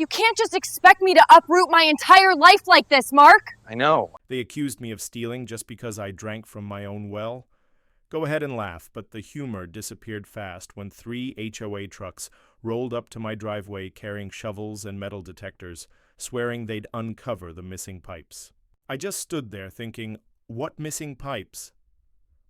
You can't just expect me to uproot my entire life like this, Mark! I know. They accused me of stealing just because I drank from my own well. Go ahead and laugh, but the humor disappeared fast when 3 HOA trucks rolled up to my driveway carrying shovels and metal detectors, swearing they'd uncover the missing pipes. I just stood there thinking, what missing pipes?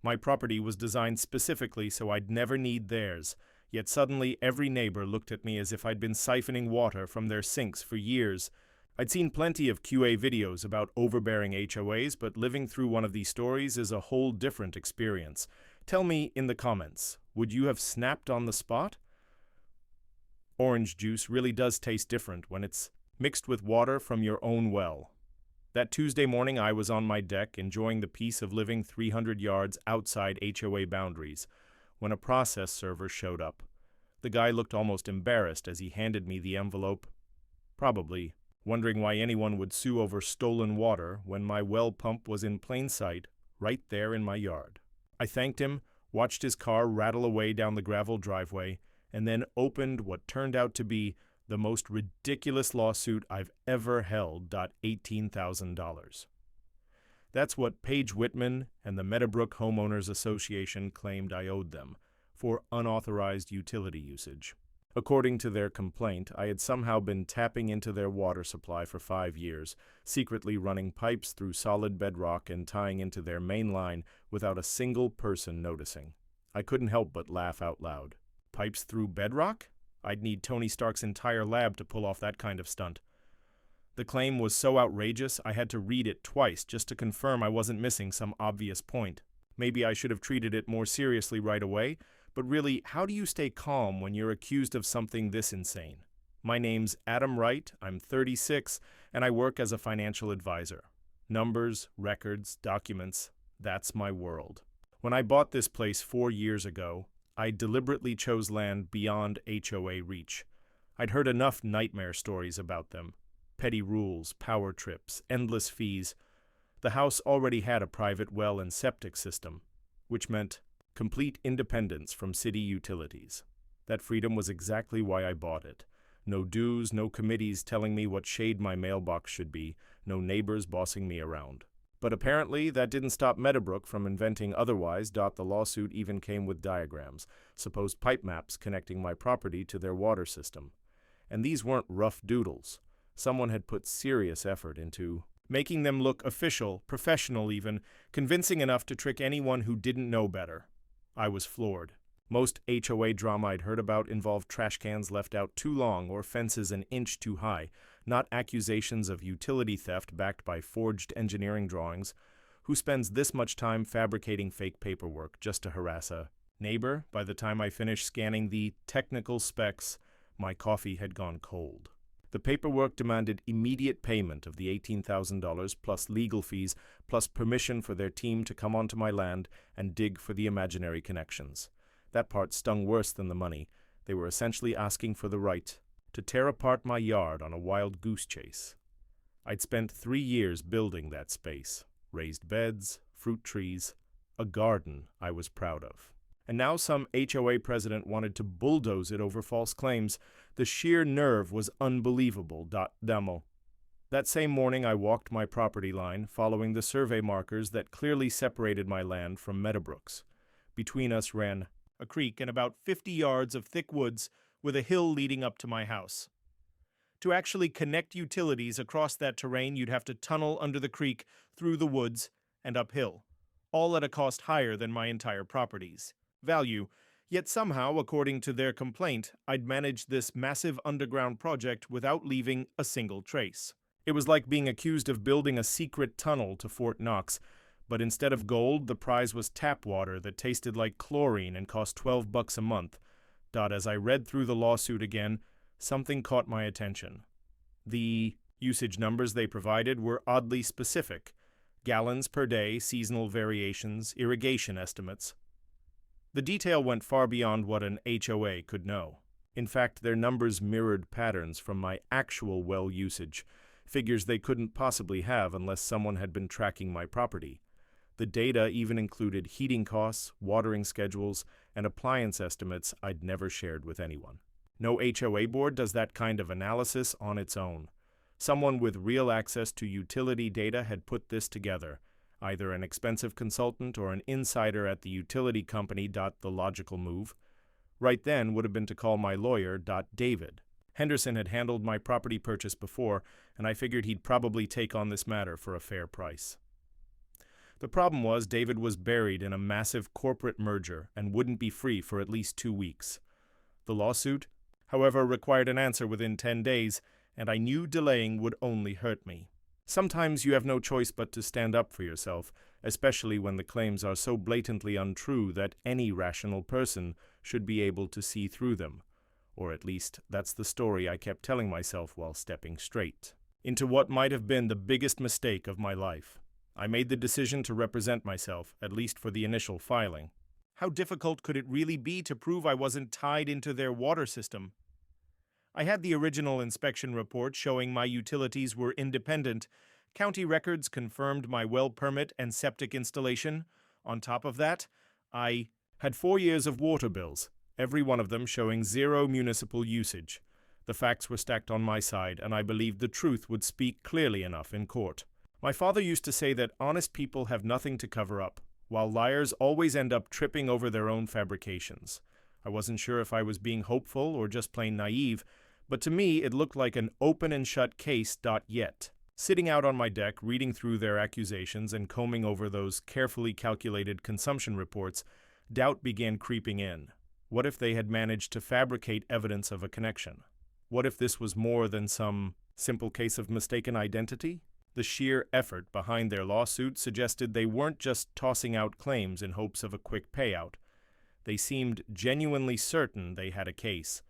My property was designed specifically so I'd never need theirs, yet suddenly every neighbor looked at me as if I'd been siphoning water from their sinks for years. I'd seen plenty of QA videos about overbearing HOAs, but living through one of these stories is a whole different experience. Tell me in the comments, would you have snapped on the spot? Orange juice really does taste different when it's mixed with water from your own well. That Tuesday morning I was on my deck enjoying the peace of living 300 yards outside HOA boundaries when a process server showed up. The guy looked almost embarrassed as he handed me the envelope, probably wondering why anyone would sue over stolen water when my well pump was in plain sight right there in my yard. I thanked him, watched his car rattle away down the gravel driveway, and then opened what turned out to be the most ridiculous lawsuit I've ever held. $18,000. That's what Paige Whitman and the Meadowbrook Homeowners Association claimed I owed them for unauthorized utility usage. According to their complaint, I had somehow been tapping into their water supply for 5 years, secretly running pipes through solid bedrock and tying into their main line without a single person noticing. I couldn't help but laugh out loud. Pipes through bedrock? I'd need Tony Stark's entire lab to pull off that kind of stunt. The claim was so outrageous I had to read it twice just to confirm I wasn't missing some obvious point. Maybe I should have treated it more seriously right away, but really, how do you stay calm when you're accused of something this insane? My name's Adam Wright, I'm 36, and I work as a financial advisor. Numbers, records, documents, that's my world. When I bought this place 4 years ago, I deliberately chose land beyond HOA reach. I'd heard enough nightmare stories about them. Petty rules, power trips, endless fees. The house already had a private well and septic system, which meant complete independence from city utilities. That freedom was exactly why I bought it. No dues, no committees telling me what shade my mailbox should be, no neighbors bossing me around. But apparently that didn't stop Meadowbrook from inventing otherwise. The lawsuit even came with diagrams, supposed pipe maps connecting my property to their water system. And these weren't rough doodles. Someone had put serious effort into making them look official, professional even, convincing enough to trick anyone who didn't know better. I was floored. Most HOA drama I'd heard about involved trash cans left out too long or fences an inch too high, not accusations of utility theft backed by forged engineering drawings. Who spends this much time fabricating fake paperwork just to harass a neighbor? By the time I finished scanning the technical specs, my coffee had gone cold. The paperwork demanded immediate payment of the $18,000 plus legal fees plus permission for their team to come onto my land and dig for the imaginary connections. That part stung worse than the money. They were essentially asking for the right to tear apart my yard on a wild goose chase. I'd spent 3 years building that space. Raised beds, fruit trees, a garden I was proud of. And now some HOA president wanted to bulldoze it over false claims. The sheer nerve was unbelievable. Demo. That same morning I walked my property line, following the survey markers that clearly separated my land from Meadowbrook's. Between us ran a creek and about 50 yards of thick woods with a hill leading up to my house. To actually connect utilities across that terrain, you'd have to tunnel under the creek, through the woods, and uphill, all at a cost higher than my entire property's value. Yet somehow, according to their complaint, I'd managed this massive underground project without leaving a single trace. It was like being accused of building a secret tunnel to Fort Knox, but instead of gold, the prize was tap water that tasted like chlorine and cost $12 a month. As I read through the lawsuit again, something caught my attention. The usage numbers they provided were oddly specific: gallons per day, seasonal variations, irrigation estimates. The detail went far beyond what an HOA could know. In fact, their numbers mirrored patterns from my actual well usage, figures they couldn't possibly have unless someone had been tracking my property. The data even included heating costs, watering schedules, and appliance estimates I'd never shared with anyone. No HOA board does that kind of analysis on its own. Someone with real access to utility data had put this together, either an expensive consultant or an insider at the utility company. The logical move right then would have been to call my lawyer. David. Henderson had handled my property purchase before, and I figured he'd probably take on this matter for a fair price. The problem was David was buried in a massive corporate merger and wouldn't be free for at least 2 weeks. The lawsuit, however, required an answer within 10 days, and I knew delaying would only hurt me. Sometimes you have no choice but to stand up for yourself, especially when the claims are so blatantly untrue that any rational person should be able to see through them. Or at least, that's the story I kept telling myself while stepping straight into what might have been the biggest mistake of my life. I made the decision to represent myself, at least for the initial filing. How difficult could it really be to prove I wasn't tied into their water system? I had the original inspection report showing my utilities were independent. County records confirmed my well permit and septic installation. On top of that, I had 4 years of water bills, every one of them showing 0 municipal usage. The facts were stacked on my side, and I believed the truth would speak clearly enough in court. My father used to say that honest people have nothing to cover up, while liars always end up tripping over their own fabrications. I wasn't sure if I was being hopeful or just plain naive, but to me it looked like an open and shut case. Yet, sitting out on my deck, reading through their accusations and combing over those carefully calculated consumption reports, doubt began creeping in. What if they had managed to fabricate evidence of a connection? What if this was more than some simple case of mistaken identity? The sheer effort behind their lawsuit suggested they weren't just tossing out claims in hopes of a quick payout. They seemed genuinely certain they had a case.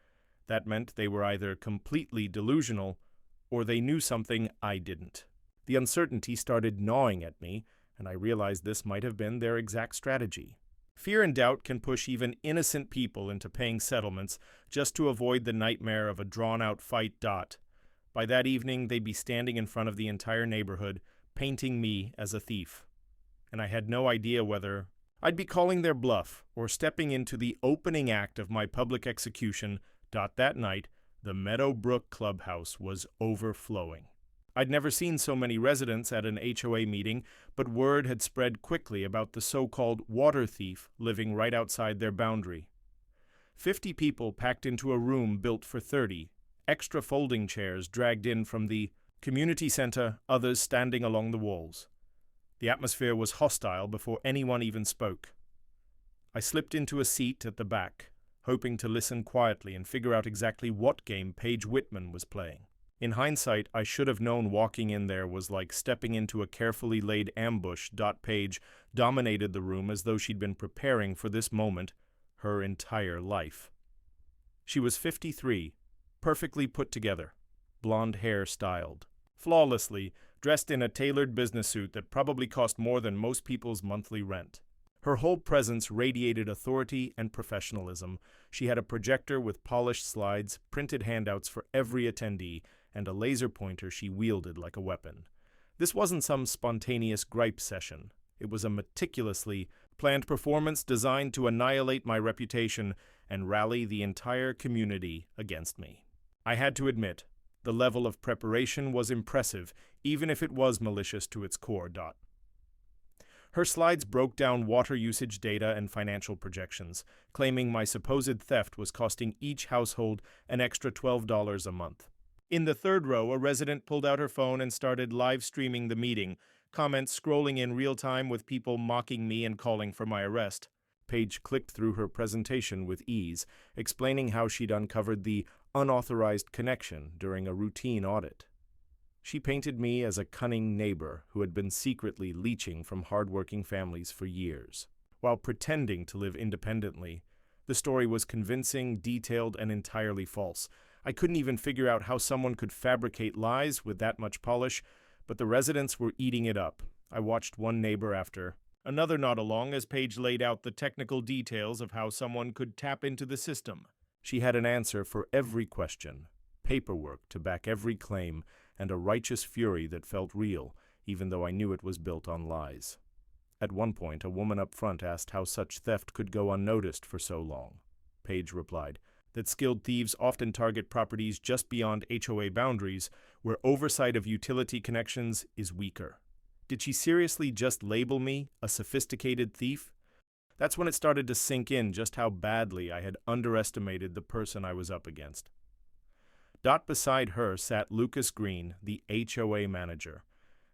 That meant they were either completely delusional or they knew something I didn't. The uncertainty started gnawing at me, and I realized this might have been their exact strategy. Fear and doubt can push even innocent people into paying settlements just to avoid the nightmare of a drawn-out fight. By that evening, they'd be standing in front of the entire neighborhood, painting me as a thief. And I had no idea whether I'd be calling their bluff or stepping into the opening act of my public execution. That night, the Meadowbrook Clubhouse was overflowing. I'd never seen so many residents at an HOA meeting, but word had spread quickly about the so-called water thief living right outside their boundary. 50 people packed into a room built for 30, extra folding chairs dragged in from the community center, others standing along the walls. The atmosphere was hostile before anyone even spoke. I slipped into a seat at the back, hoping to listen quietly and figure out exactly what game Paige Whitman was playing. In hindsight, I should have known walking in there was like stepping into a carefully laid ambush. Paige dominated the room as though she'd been preparing for this moment her entire life. She was 53, perfectly put together, blonde hair styled, flawlessly, dressed in a tailored business suit that probably cost more than most people's monthly rent. Her whole presence radiated authority and professionalism. She had a projector with polished slides, printed handouts for every attendee, and a laser pointer she wielded like a weapon. This wasn't some spontaneous gripe session. It was a meticulously planned performance designed to annihilate my reputation and rally the entire community against me. I had to admit, the level of preparation was impressive, even if it was malicious to its core. Her slides broke down water usage data and financial projections, claiming my supposed theft was costing each household an extra $12 a month. In the third row, a resident pulled out her phone and started live streaming the meeting, comments scrolling in real time with people mocking me and calling for my arrest. Paige clicked through her presentation with ease, explaining how she'd uncovered the unauthorized connection during a routine audit. She painted me as a cunning neighbor who had been secretly leeching from hardworking families for years. While pretending to live independently, the story was convincing, detailed, and entirely false. I couldn't even figure out how someone could fabricate lies with that much polish, but the residents were eating it up. I watched one neighbor after another nod along as Paige laid out the technical details of how someone could tap into the system. She had an answer for every question, paperwork to back every claim, and a righteous fury that felt real, even though I knew it was built on lies. At one point, a woman up front asked how such theft could go unnoticed for so long. Paige replied, that skilled thieves often target properties just beyond HOA boundaries, where oversight of utility connections is weaker. Did she seriously just label me a sophisticated thief? That's when it started to sink in just how badly I had underestimated the person I was up against. Dot beside her sat Lucas Green, the HOA manager.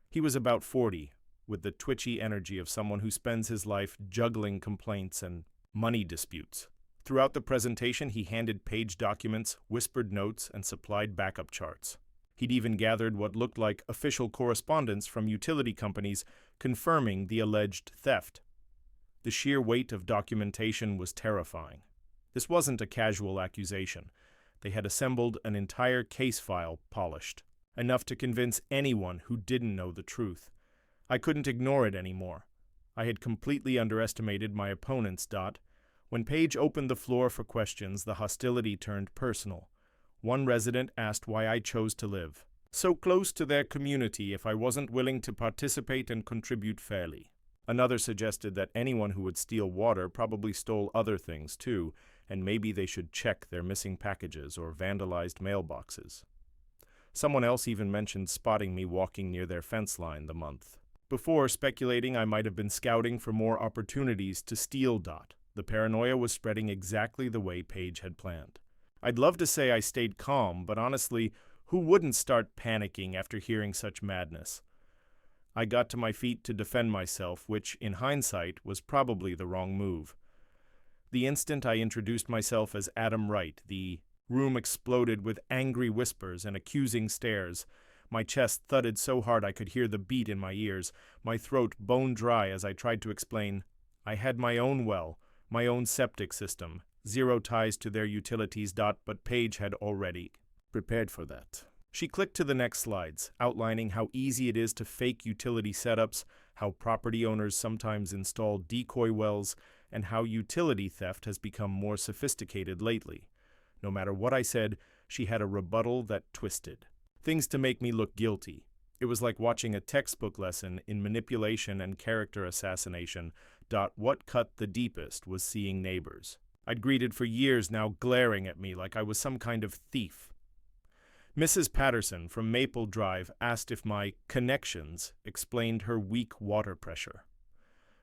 He was about 40, with the twitchy energy of someone who spends his life juggling complaints and money disputes. Throughout the presentation, he handed Paige documents, whispered notes, and supplied backup charts. He'd even gathered what looked like official correspondence from utility companies confirming the alleged theft. The sheer weight of documentation was terrifying. This wasn't a casual accusation. They had assembled an entire case file polished, enough to convince anyone who didn't know the truth. I couldn't ignore it anymore. I had completely underestimated my opponent's Dot. When Paige opened the floor for questions, the hostility turned personal. One resident asked why I chose to live so close to their community if I wasn't willing to participate and contribute fairly. Another suggested that anyone who would steal water probably stole other things too, and maybe they should check their missing packages or vandalized mailboxes. Someone else even mentioned spotting me walking near their fence line the month before, speculating I might have been scouting for more opportunities to steal Dot. The paranoia was spreading exactly the way Paige had planned. I'd love to say I stayed calm, but honestly, who wouldn't start panicking after hearing such madness? I got to my feet to defend myself, which, in hindsight, was probably the wrong move. The instant I introduced myself as Adam Wright, the room exploded with angry whispers and accusing stares. My chest thudded so hard I could hear the beat in my ears, my throat bone dry as I tried to explain. I had my own well, my own septic system, zero ties to their utilities. But Paige had already prepared for that. She clicked to the next slides, outlining how easy it is to fake utility setups, how property owners sometimes install decoy wells, and how utility theft has become more sophisticated lately. No matter what I said, she had a rebuttal that twisted things to make me look guilty. It was like watching a textbook lesson in manipulation and character assassination. What cut the deepest was seeing neighbors I'd greeted for years now glaring at me like I was some kind of thief. Mrs. Patterson from Maple Drive asked if my connections explained her weak water pressure.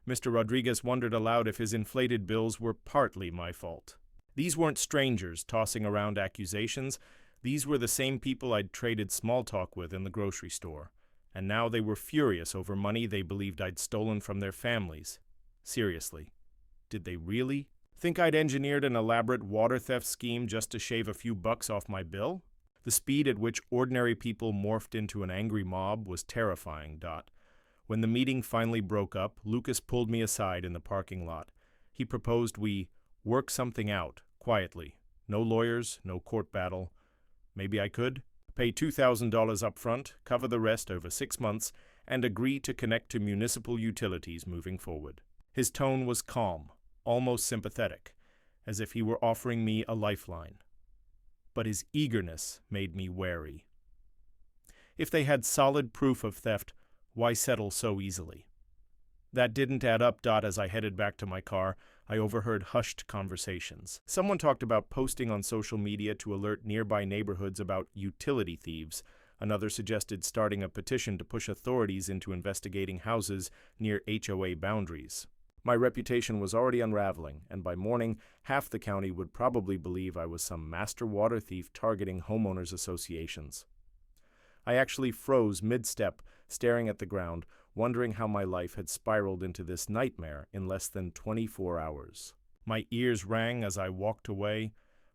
Mr. Rodriguez wondered aloud if his inflated bills were partly my fault. These weren't strangers tossing around accusations. These were the same people I'd traded small talk with in the grocery store, and now they were furious over money they believed I'd stolen from their families. Seriously, did they really think I'd engineered an elaborate water theft scheme just to shave a few bucks off my bill? The speed at which ordinary people morphed into an angry mob was terrifying. When the meeting finally broke up, Lucas pulled me aside in the parking lot. He proposed we work something out, quietly. No lawyers, no court battle. Maybe I could pay $2,000 up front, cover the rest over 6 months, and agree to connect to municipal utilities moving forward. His tone was calm, almost sympathetic, as if he were offering me a lifeline. But his eagerness made me wary. If they had solid proof of theft, why settle so easily? That didn't add up. As I headed back to my car, I overheard hushed conversations. Someone talked about posting on social media to alert nearby neighborhoods about utility thieves. Another suggested starting a petition to push authorities into investigating houses near HOA boundaries. My reputation was already unraveling, and by morning, half the county would probably believe I was some master water thief targeting homeowners associations. I actually froze mid-step, staring at the ground, wondering how my life had spiraled into this nightmare in less than 24 hours. My ears rang as I walked away,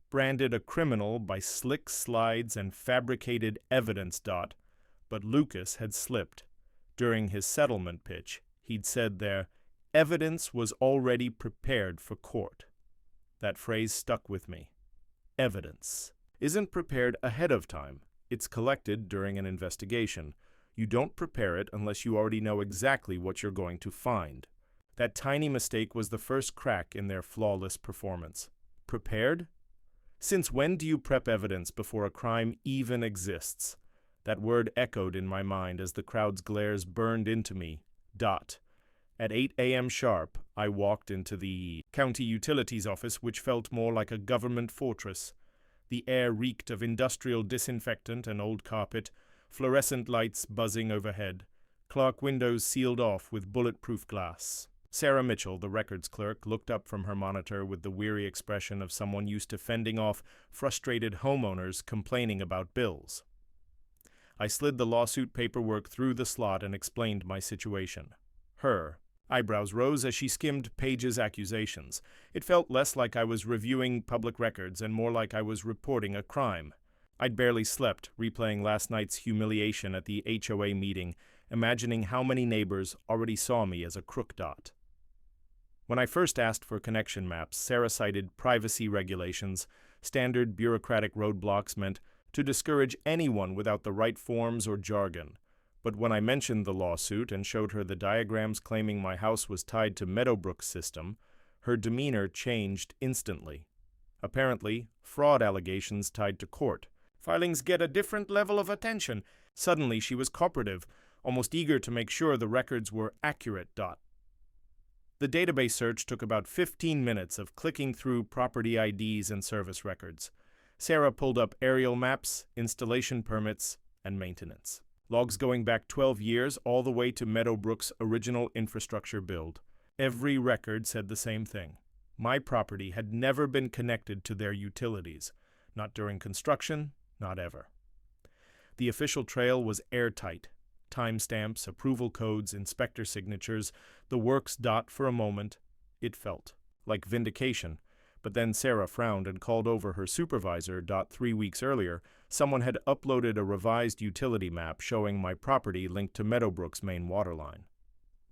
branded a criminal by slick slides and fabricated evidence. But Lucas had slipped. During his settlement pitch, he'd said their evidence was already prepared for court. That phrase stuck with me. Evidence isn't prepared ahead of time. It's collected during an investigation. You don't prepare it unless you already know exactly what you're going to find. That tiny mistake was the first crack in their flawless performance. Prepared? Since when do you prep evidence before a crime even exists? That word echoed in my mind as the crowd's glares burned into me. At 8 a.m. sharp, I walked into the county utilities office, which felt more like a government fortress. The air reeked of industrial disinfectant and old carpet, fluorescent lights buzzing overhead, clock windows sealed off with bulletproof glass. Sarah Mitchell, the records clerk, looked up from her monitor with the weary expression of someone used to fending off frustrated homeowners complaining about bills. I slid the lawsuit paperwork through the slot and explained my situation. Her eyebrows rose as she skimmed Page's accusations. It felt less like I was reviewing public records and more like I was reporting a crime. I'd barely slept, replaying last night's humiliation at the HOA meeting, imagining how many neighbors already saw me as a crook dot. When I first asked for connection maps, Sarah cited privacy regulations. Standard bureaucratic roadblocks meant to discourage anyone without the right forms or jargon. But when I mentioned the lawsuit and showed her the diagrams claiming my house was tied to Meadowbrook's system, her demeanor changed instantly. Apparently, fraud allegations tied to court. Filings get a different level of attention. Suddenly she was cooperative, almost eager to make sure the records were accurate. The database search took about 15 minutes of clicking through property IDs and service records. Sarah pulled up aerial maps, installation permits, and maintenance. Logs going back 12 years all the way to Meadowbrook's original infrastructure build. Every record said the same thing. My property had never been connected to their utilities. Not during construction, not ever. The official trail was airtight. Timestamps, approval codes, inspector signatures, the works. For a moment, it felt like vindication. But then Sarah frowned and called over her supervisor. 3 weeks earlier, someone had uploaded a revised utility map showing my property linked to Meadowbrook's main waterline.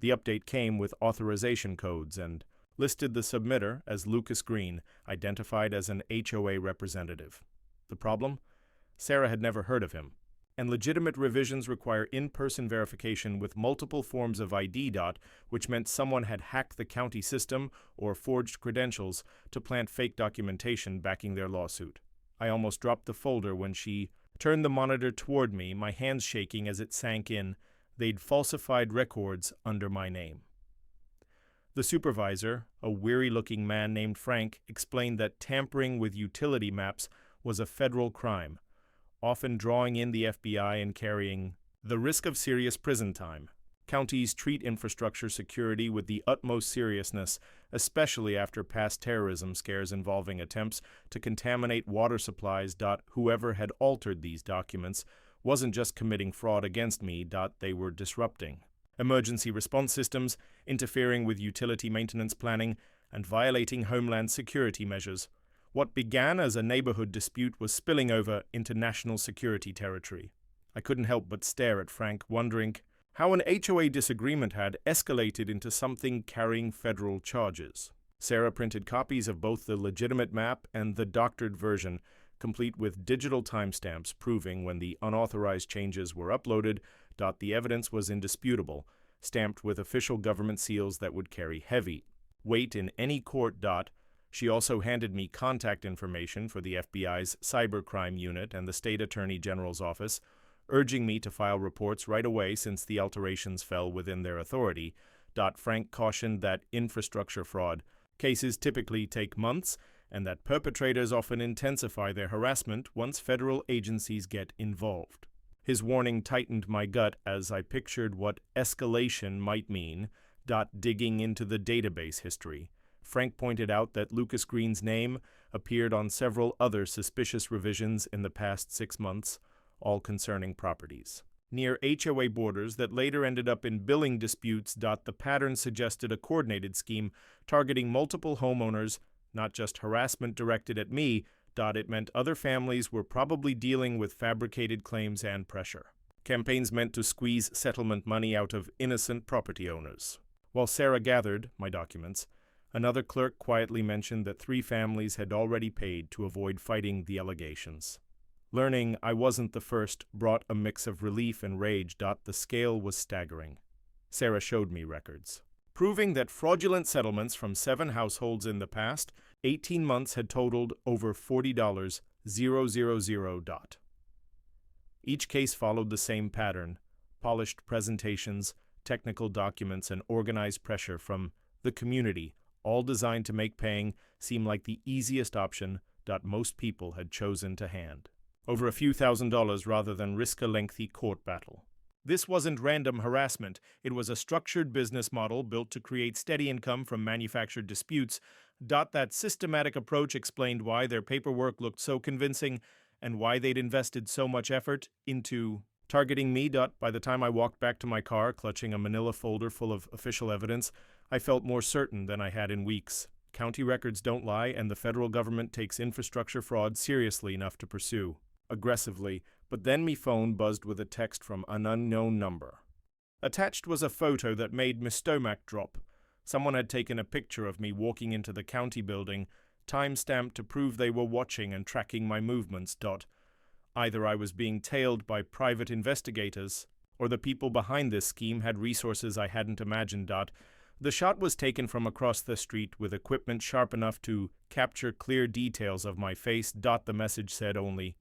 The update came with authorization codes and listed the submitter as Lucas Green, identified as an HOA representative. The problem? Sarah had never heard of him, and legitimate revisions require in-person verification with multiple forms of ID. Which meant someone had hacked the county system or forged credentials to plant fake documentation backing their lawsuit. I almost dropped the folder when she turned the monitor toward me, my hands shaking as it sank in. They'd falsified records under my name. The supervisor, a weary-looking man named Frank, explained that tampering with utility maps was a federal crime, often drawing in the FBI and carrying the risk of serious prison time. Counties treat infrastructure security with the utmost seriousness, especially after past terrorism scares involving attempts to contaminate water supplies. Whoever had altered these documents wasn't just committing fraud against me. They were disrupting emergency response systems, interfering with utility maintenance planning, and violating homeland security measures. What began as a neighborhood dispute was spilling over into national security territory. I couldn't help but stare at Frank, wondering how an HOA disagreement had escalated into something carrying federal charges. Sarah printed copies of both the legitimate map and the doctored version, complete with digital timestamps proving when the unauthorized changes were uploaded. The evidence was indisputable, stamped with official government seals that would carry heavy weight in any court. She also handed me contact information for the FBI's cybercrime unit and the state attorney general's office, urging me to file reports right away since the alterations fell within their authority. Frank cautioned that infrastructure fraud cases typically take months and that perpetrators often intensify their harassment once federal agencies get involved. His warning tightened my gut as I pictured what escalation might mean. Digging into the database history, Frank pointed out that Lucas Green's name appeared on several other suspicious revisions in the past 6 months, all concerning properties near HOA borders that later ended up in billing disputes. The pattern suggested a coordinated scheme targeting multiple homeowners, not just harassment directed at me. It meant other families were probably dealing with fabricated claims and pressure. Campaigns meant to squeeze settlement money out of innocent property owners. While Sarah gathered my documents, another clerk quietly mentioned that 3 families had already paid to avoid fighting the allegations. Learning I wasn't the first brought a mix of relief and rage. The scale was staggering. Sarah showed me records, proving that fraudulent settlements from 7 households in the past 18 months had totaled over $40,000. Each case followed the same pattern: polished presentations, technical documents, and organized pressure from the community, all designed to make paying seem like the easiest option that most people had chosen to hand. Over a few $1,000s rather than risk a lengthy court battle. This wasn't random harassment. It was a structured business model built to create steady income from manufactured disputes. That systematic approach explained why their paperwork looked so convincing and why they'd invested so much effort into targeting me. By the time I walked back to my car, clutching a manila folder full of official evidence, I felt more certain than I had in weeks. County records don't lie, and the federal government takes infrastructure fraud seriously enough to pursue. Aggressively, but then me phone buzzed with a text from an unknown number. Attached was a photo that made my stomach drop. Someone had taken a picture of me walking into the county building, time-stamped to prove they were watching and tracking my movements. Either I was being tailed by private investigators, or the people behind this scheme had resources I hadn't imagined. The shot was taken from across the street with equipment sharp enough to capture clear details of my face. The message said only,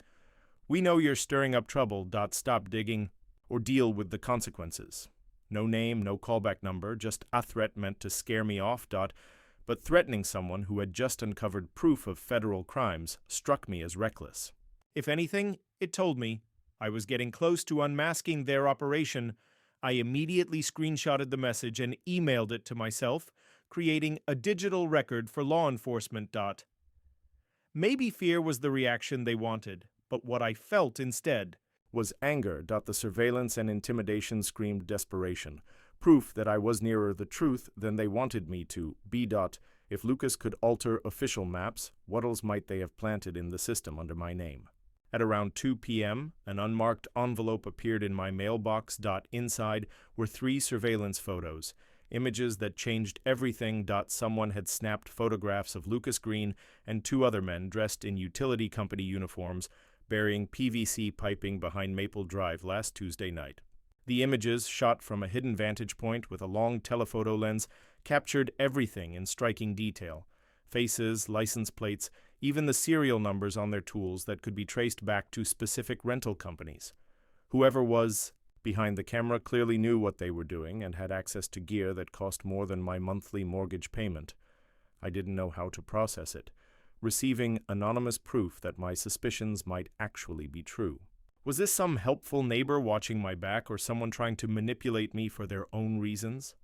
"We know you're stirring up trouble. Stop digging or deal with the consequences." No name, no callback number, just a threat meant to scare me off. But threatening someone who had just uncovered proof of federal crimes struck me as reckless. If anything, it told me I was getting close to unmasking their operation. I immediately screenshotted the message and emailed it to myself, creating a digital record for law enforcement. Maybe fear was the reaction they wanted, but what I felt instead was anger. The surveillance and intimidation screamed desperation, proof that I was nearer the truth than they wanted me to be. If Lucas could alter official maps, what else might they have planted in the system under my name? At around 2 p.m., an unmarked envelope appeared in my mailbox. Inside were 3 surveillance photos, images that changed everything. Someone had snapped photographs of Lucas Green and 2 other men dressed in utility company uniforms, burying PVC piping behind Maple Drive last Tuesday night. The images, shot from a hidden vantage point with a long telephoto lens, captured everything in striking detail. Faces, license plates, even the serial numbers on their tools that could be traced back to specific rental companies. Whoever was behind the camera clearly knew what they were doing and had access to gear that cost more than my monthly mortgage payment. I didn't know how to process it, receiving anonymous proof that my suspicions might actually be true. Was this some helpful neighbor watching my back or someone trying to manipulate me for their own reasons?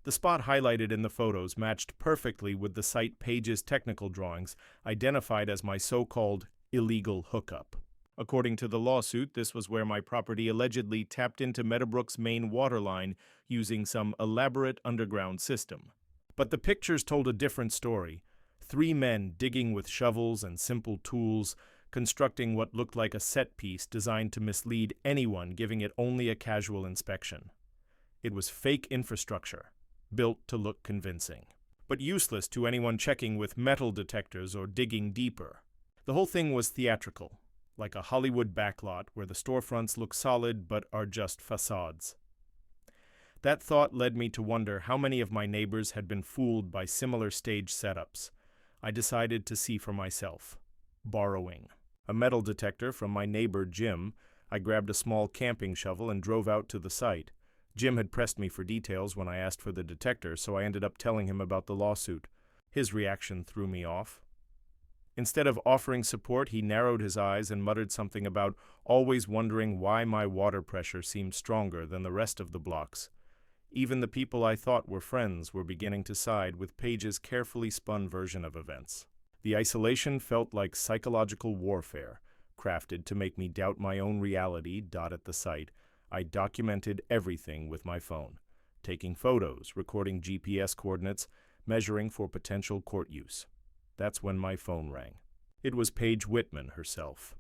The spot highlighted in the photos matched perfectly with the site page's technical drawings, identified as my so-called illegal hookup. According to the lawsuit, this was where my property allegedly tapped into Meadowbrook's main water line using some elaborate underground system. But the pictures told a different story. 3 men digging with shovels and simple tools, constructing what looked like a set piece designed to mislead anyone giving it only a casual inspection. It was fake infrastructure, built to look convincing, but useless to anyone checking with metal detectors or digging deeper. The whole thing was theatrical, like a Hollywood backlot where the storefronts look solid but are just facades. That thought led me to wonder how many of my neighbors had been fooled by similar stage setups. I decided to see for myself. Borrowing a metal detector from my neighbor Jim, I grabbed a small camping shovel and drove out to the site. Jim had pressed me for details when I asked for the detector, so I ended up telling him about the lawsuit. His reaction threw me off. Instead of offering support, he narrowed his eyes and muttered something about always wondering why my water pressure seemed stronger than the rest of the blocks. Even the people I thought were friends were beginning to side with Page's carefully spun version of events. The isolation felt like psychological warfare, crafted to make me doubt my own reality. At the site, I documented everything with my phone, taking photos, recording GPS coordinates, measuring for potential court use. That's when my phone rang. It was Paige Whitman herself.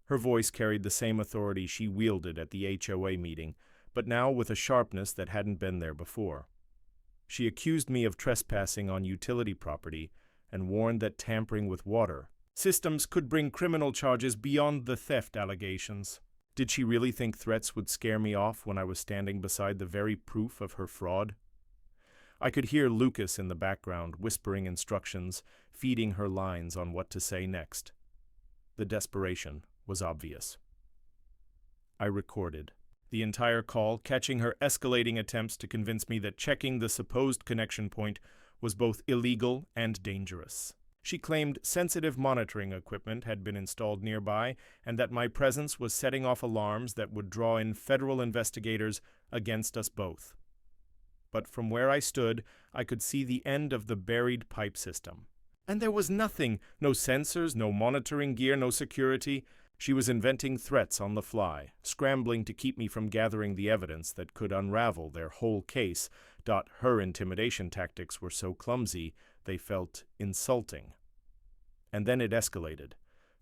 Her voice carried the same authority she wielded at the HOA meeting, but now with a sharpness that hadn't been there before. She accused me of trespassing on utility property and warned that tampering with water systems could bring criminal charges beyond the theft allegations. Did she really think threats would scare me off when I was standing beside the very proof of her fraud? I could hear Lucas in the background whispering instructions, feeding her lines on what to say next. The desperation was obvious. I recorded. the entire call catching her escalating attempts to convince me that checking the supposed connection point was both illegal and dangerous. She claimed sensitive monitoring equipment had been installed nearby and that my presence was setting off alarms that would draw in federal investigators against us both. But from where I stood, I could see the end of the buried pipe system. And there was nothing, no sensors, no monitoring gear, no security. She was inventing threats on the fly, scrambling to keep me from gathering the evidence that could unravel their whole case. Her intimidation tactics were so clumsy, they felt insulting. And then it escalated.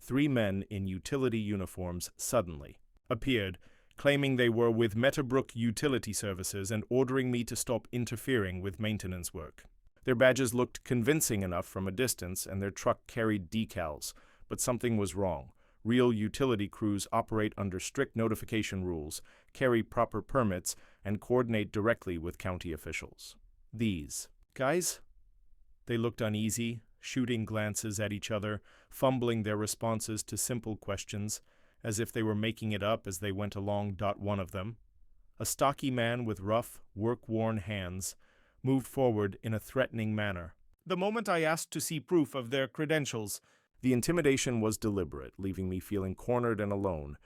3 men in utility uniforms suddenly appeared, claiming they were with Metabrook Utility Services and ordering me to stop interfering with maintenance work. Their badges looked convincing enough from a distance, and their truck carried decals, but something was wrong. Real utility crews operate under strict notification rules, carry proper permits, and coordinate directly with county officials. These guys? They looked uneasy, shooting glances at each other, fumbling their responses to simple questions, as if they were making it up as they went along. One of them, a stocky man with rough, work-worn hands, moved forward in a threatening manner. The moment I asked to see proof of their credentials, the intimidation was deliberate, leaving me feeling cornered and alone.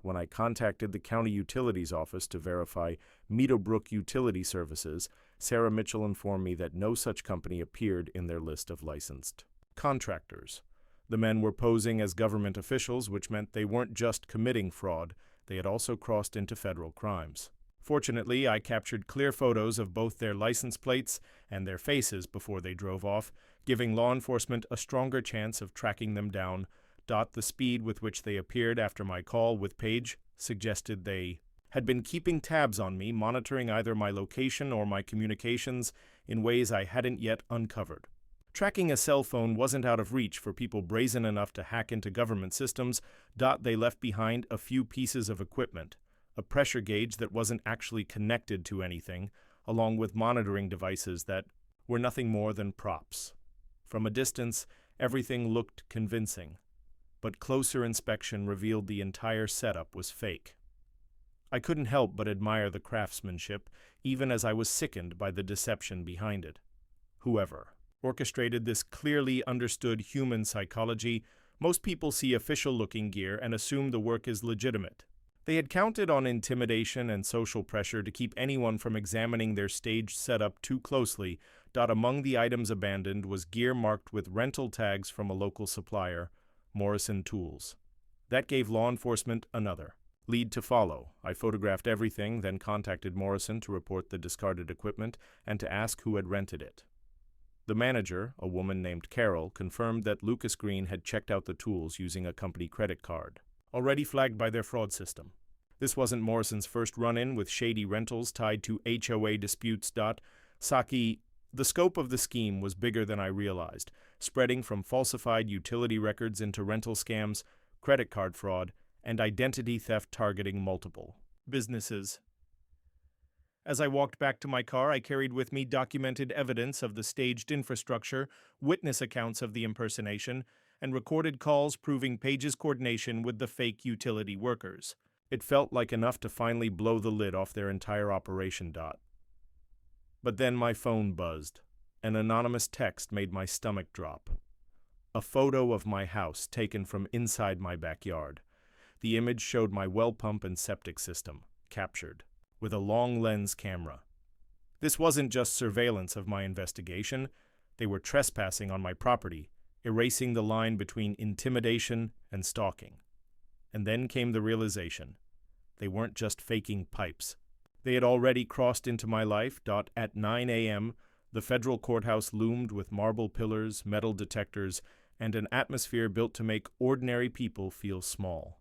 When I contacted the county utilities office to verify Meadowbrook Utility Services, Sarah Mitchell informed me that no such company appeared in their list of licensed contractors. The men were posing as government officials, which meant they weren't just committing fraud, they had also crossed into federal crimes. Fortunately, I captured clear photos of both their license plates and their faces before they drove off, giving law enforcement a stronger chance of tracking them down. The speed with which they appeared after my call with Paige suggested they had been keeping tabs on me, monitoring either my location or my communications in ways I hadn't yet uncovered. Tracking a cell phone wasn't out of reach for people brazen enough to hack into government systems. They left behind a few pieces of equipment, a pressure gauge that wasn't actually connected to anything, along with monitoring devices that were nothing more than props. From a distance, everything looked convincing, but closer inspection revealed the entire setup was fake. I couldn't help but admire the craftsmanship, even as I was sickened by the deception behind it. Whoever orchestrated this clearly understood human psychology. Most people see official-looking gear and assume the work is legitimate. They had counted on intimidation and social pressure to keep anyone from examining their staged setup too closely. Among the items abandoned was gear marked with rental tags from a local supplier, Morrison Tools. That gave law enforcement another lead to follow. I photographed everything, then contacted Morrison to report the discarded equipment and to ask who had rented it. The manager, a woman named Carol, confirmed that Lucas Green had checked out the tools using a company credit card, already flagged by their fraud system. This wasn't Morrison's first run-in with shady rentals tied to HOA disputes. The scope of the scheme was bigger than I realized, spreading from falsified utility records into rental scams, credit card fraud, and identity theft targeting multiple businesses. As I walked back to my car, I carried with me documented evidence of the staged infrastructure, witness accounts of the impersonation, and recorded calls proving Paige's coordination with the fake utility workers. It felt like enough to finally blow the lid off their entire operation. But then my phone buzzed. An anonymous text made my stomach drop. A photo of my house taken from inside my backyard. The image showed my well pump and septic system, captured with a long lens camera. This wasn't just surveillance of my investigation. They were trespassing on my property, erasing the line between intimidation and stalking. And then came the realization. They weren't just faking pipes. They had already crossed into my life. At 9 a.m., the federal courthouse loomed with marble pillars, metal detectors, and an atmosphere built to make ordinary people feel small.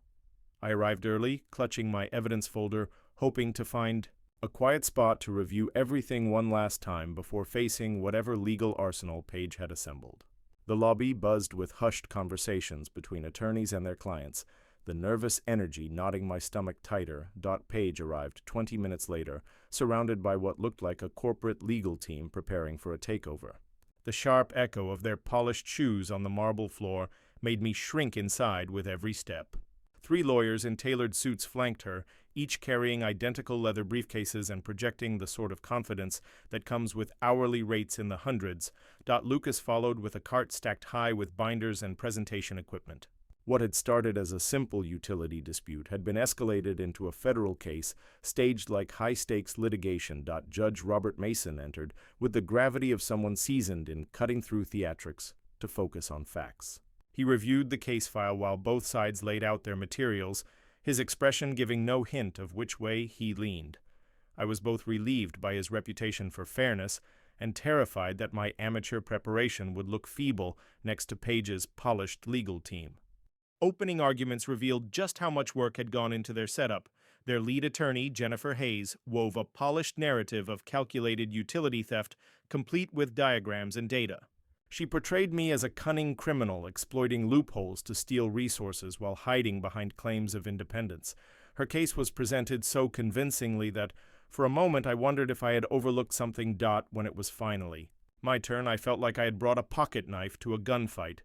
I arrived early, clutching my evidence folder, hoping to find a quiet spot to review everything one last time before facing whatever legal arsenal Paige had assembled. The lobby buzzed with hushed conversations between attorneys and their clients, the nervous energy knotting my stomach tighter. Paige arrived 20 minutes later, surrounded by what looked like a corporate legal team preparing for a takeover. The sharp echo of their polished shoes on the marble floor made me shrink inside with every step. 3 lawyers in tailored suits flanked her, each carrying identical leather briefcases and projecting the sort of confidence that comes with hourly rates in the hundreds. Lucas followed with a cart stacked high with binders and presentation equipment. What had started as a simple utility dispute had been escalated into a federal case, staged like high-stakes litigation. Judge Robert Mason entered, with the gravity of someone seasoned in cutting through theatrics, to focus on facts. He reviewed the case file while both sides laid out their materials, his expression giving no hint of which way he leaned. I was both relieved by his reputation for fairness and terrified that my amateur preparation would look feeble next to Page's polished legal team. Opening arguments revealed just how much work had gone into their setup. Their lead attorney, Jennifer Hayes, wove a polished narrative of calculated utility theft, complete with diagrams and data. She portrayed me as a cunning criminal exploiting loopholes to steal resources while hiding behind claims of independence. Her case was presented so convincingly that, for a moment, I wondered if I had overlooked something. When it was finally my turn, I felt like I had brought a pocket knife to a gunfight.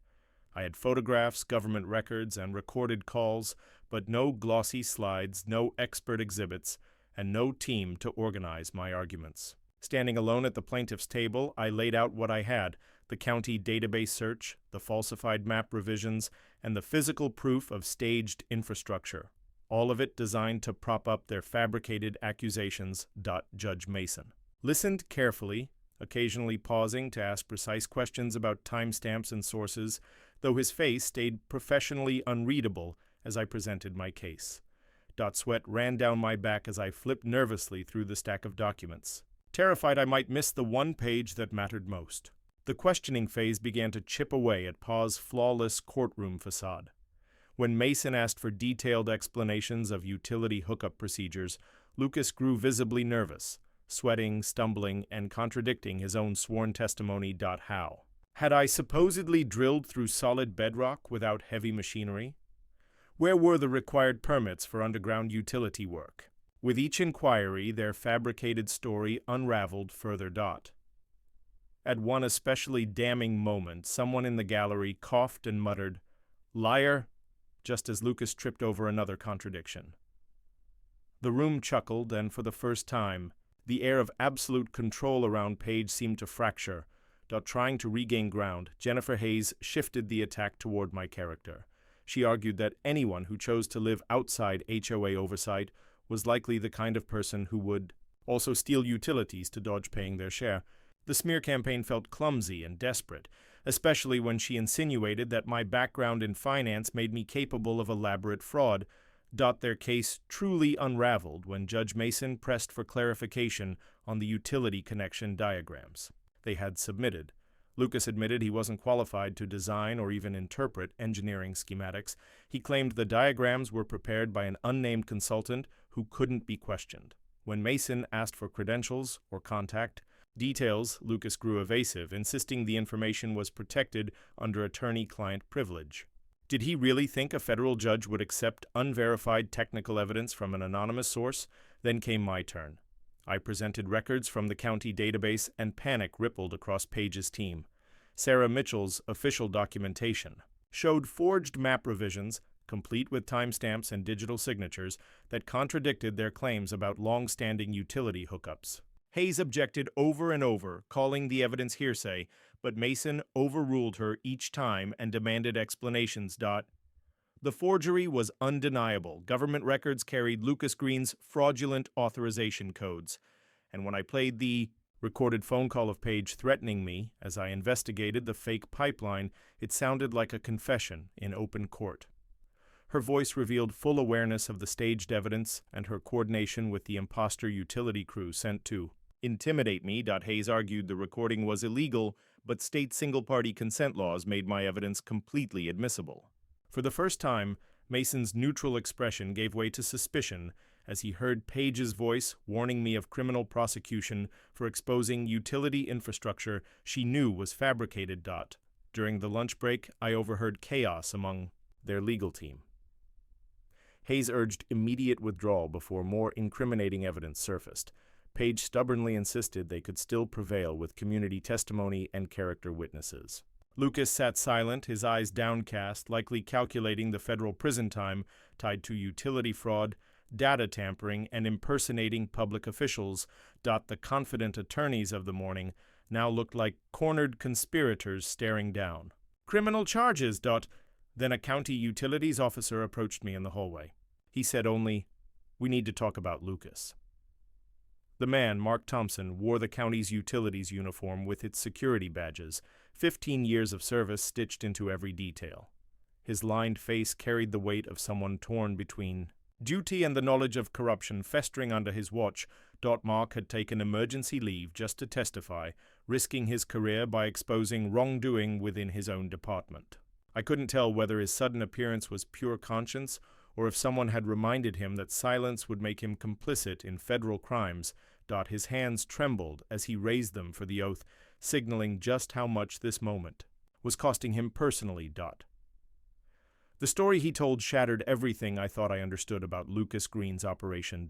I had photographs, government records, and recorded calls, but no glossy slides, no expert exhibits, and no team to organize my arguments. Standing alone at the plaintiff's table, I laid out what I had: the county database search, the falsified map revisions, and the physical proof of staged infrastructure, all of it designed to prop up their fabricated accusations. Judge Mason listened carefully, occasionally pausing to ask precise questions about timestamps and sources, though his face stayed professionally unreadable as I presented my case. Sweat ran down my back as I flipped nervously through the stack of documents, terrified I might miss the one page that mattered most. The questioning phase began to chip away at Pa's flawless courtroom facade. When Mason asked for detailed explanations of utility hookup procedures, Lucas grew visibly nervous, sweating, stumbling, and contradicting his own sworn testimony. How had I supposedly drilled through solid bedrock without heavy machinery? Where were the required permits for underground utility work? With each inquiry, their fabricated story unraveled further. At one especially damning moment, someone in the gallery coughed and muttered, "Liar," just as Lucas tripped over another contradiction. The room chuckled, and for the first time, the air of absolute control around Page seemed to fracture. Trying to regain ground, Jennifer Hayes shifted the attack toward my character. She argued that anyone who chose to live outside HOA oversight was likely the kind of person who would also steal utilities to dodge paying their share. The smear campaign felt clumsy and desperate, especially when she insinuated that my background in finance made me capable of elaborate fraud. Their case truly unraveled when Judge Mason pressed for clarification on the utility connection diagrams they had submitted. Lucas admitted he wasn't qualified to design or even interpret engineering schematics. He claimed the diagrams were prepared by an unnamed consultant who couldn't be questioned. When Mason asked for credentials or contact details, Lucas grew evasive, insisting the information was protected under attorney-client privilege. Did he really think a federal judge would accept unverified technical evidence from an anonymous source? Then came my turn. I presented records from the county database, and panic rippled across Page's team. Sarah Mitchell's official documentation showed forged map revisions, complete with timestamps and digital signatures, that contradicted their claims about long-standing utility hookups. Hayes objected over and over, calling the evidence hearsay, but Mason overruled her each time and demanded explanations. The forgery was undeniable. Government records carried Lucas Green's fraudulent authorization codes. And when I played the recorded phone call of Page threatening me as I investigated the fake pipeline, it sounded like a confession in open court. Her voice revealed full awareness of the staged evidence and her coordination with the imposter utility crew sent to intimidate me. Hayes argued the recording was illegal, but state single-party consent laws made my evidence completely admissible. For the first time, Mason's neutral expression gave way to suspicion as he heard Page's voice warning me of criminal prosecution for exposing utility infrastructure she knew was fabricated. During the lunch break, I overheard chaos among their legal team. Hayes urged immediate withdrawal before more incriminating evidence surfaced. Page stubbornly insisted they could still prevail with community testimony and character witnesses. Lucas sat silent, his eyes downcast, likely calculating the federal prison time tied to utility fraud, data tampering, and impersonating public officials. The confident attorneys of the morning now looked like cornered conspirators staring down. Criminal charges. Then a county utilities officer approached me in the hallway. He said only, "We need to talk about Lucas." The man, Mark Thompson, wore the county's utilities uniform with its security badges, 15 years of service stitched into every detail. His lined face carried the weight of someone torn between duty and the knowledge of corruption festering under his watch. Mark had taken emergency leave just to testify, risking his career by exposing wrongdoing within his own department. I couldn't tell whether his sudden appearance was pure conscience or if someone had reminded him that silence would make him complicit in federal crimes. His hands trembled as he raised them for the oath, signaling just how much this moment was costing him personally. The story he told shattered everything I thought I understood about Lucas Green's operation.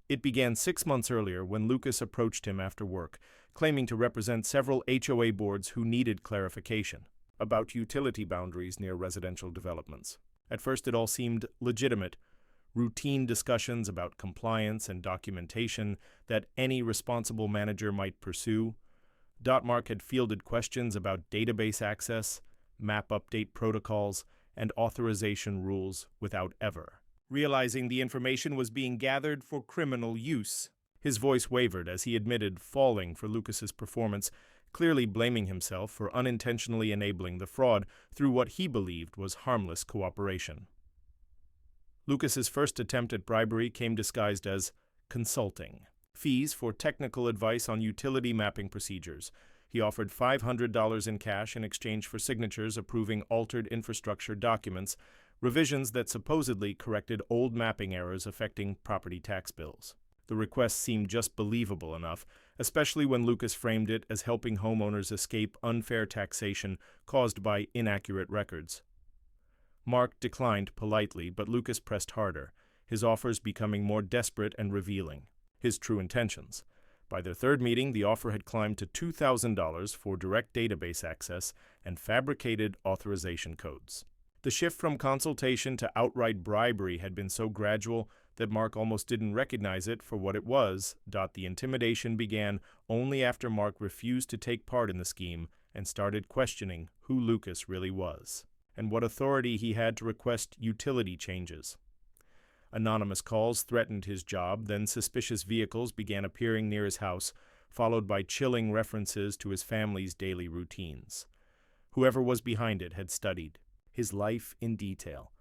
It began 6 months earlier when Lucas approached him after work, claiming to represent several HOA boards who needed clarification about utility boundaries near residential developments. At first it all seemed legitimate, routine discussions about compliance and documentation that any responsible manager might pursue. Mark had fielded questions about database access, map update protocols, and authorization rules without ever realizing the information was being gathered for criminal use. His voice wavered as he admitted falling for Lucas's performance, clearly blaming himself for unintentionally enabling the fraud through what he believed was harmless cooperation. Lucas's first attempt at bribery came disguised as consulting. Fees for technical advice on utility mapping procedures. He offered $500 in cash in exchange for signatures approving altered infrastructure documents, revisions that supposedly corrected old mapping errors affecting property tax bills. The request seemed just believable enough, especially when Lucas framed it as helping homeowners escape unfair taxation caused by inaccurate records. Mark declined politely, but Lucas pressed harder, his offers becoming more desperate and revealing his true intentions. By their third meeting, the offer had climbed to $2,000 for direct database access and fabricated authorization codes. The shift from consultation to outright bribery had been so gradual that Mark almost didn't recognize it for what it was. The intimidation began only after Mark refused to take part in the scheme and started questioning who Lucas really was and what authority he had to request utility changes. Anonymous calls threatened his job, then suspicious vehicles began appearing near his house, followed by chilling references to his family's daily routines. Whoever was behind it had studied his life in detail.